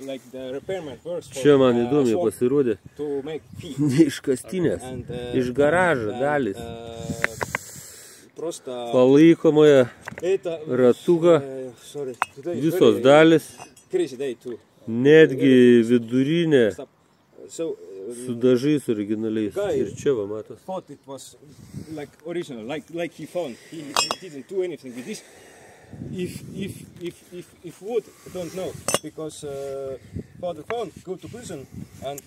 Čia man įdomiai pasirodė neiškastinės, iš garažo dalis. Palaikomoje ratuką, visos dalis, netgi vidurinė su dažais originaliais. Ir čia va matos. If wood, I don't know, because father found, go to prison, and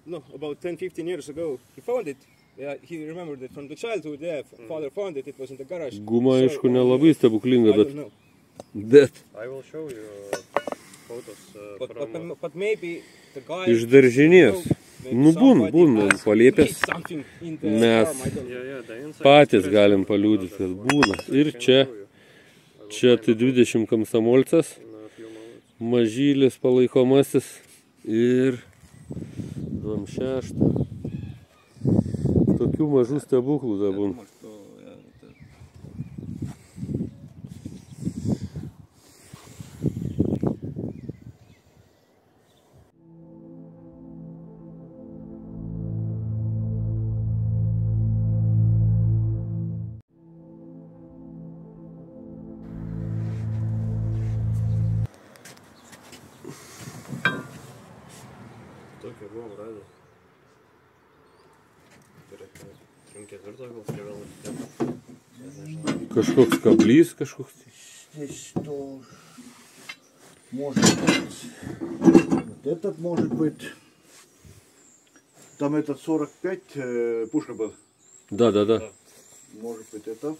no, about 10-15 years ago, he found it. Yeah, he remembered it from the childhood. Yeah, father found it. It was in the garage. Guma, aišku, nelabai stebuklinga, bet. I will show you photos but maybe the guy. Iš daržinės. Nu, būna paliepęs. Mes patys galim paliudyti, kad būna. Ir čia tai 20 komsomolcas, mažylis palaikomasis ir 26. Tokių mažų stebuklų da būna. Tokia buvom radę. Kažkoks kablys, kažkoks. Здесь тоже может быть. Вот этот может быть. Там этот 45 пушка был. Да. Может быть это.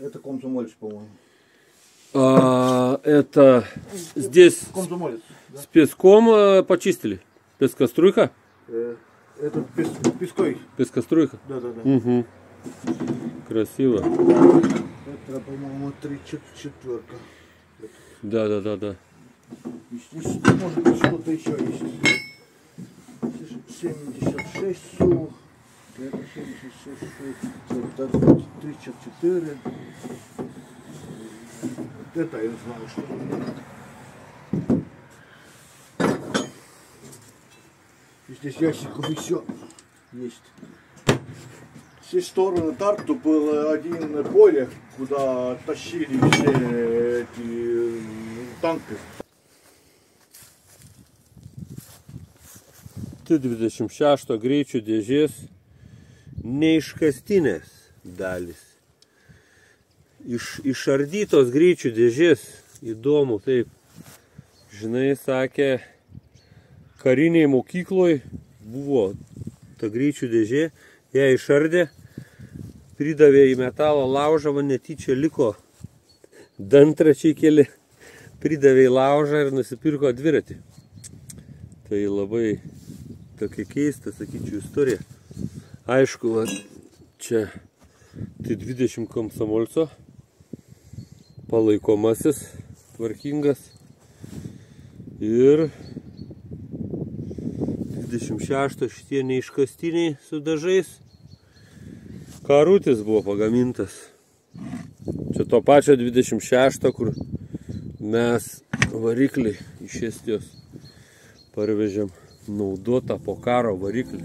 Это комсомолец, по-моему. Это здесь Комсомолец, да? с песком почистили? Пескоструйка? Это пеской. Пескоструйка? Да. Угу. Красиво. Это, по-моему, 34. Да. Здесь может быть что-то еще есть. 76 су. Это 76 су. Это 34. Вот это я знаю, что здесь ящиков еще есть. Все стороны Тарту было один поле, куда тащили все эти танки. T26 greičių dėžės neiškastinės dalis. Išardytos greičių dėžės, įdomu, taip. Žinai, sakė, kariniai mokykloj buvo ta greičių dėžė, ją išardė, pridavė į metalo laužą, man netyčia liko dantračiai keli, pridavė į laužą ir nusipirko dviratį. Tai labai tokia keista, sakyčiau, istorija. Aišku, va, čia tai 20 komsomolco, palaikomasis, tvarkingas ir 26 šitie neiškastiniai su dažais. Karutis buvo pagamintas. Čia to pačio 26, kur mes variklį iš Estijos parvežėm naudotą po karo variklį.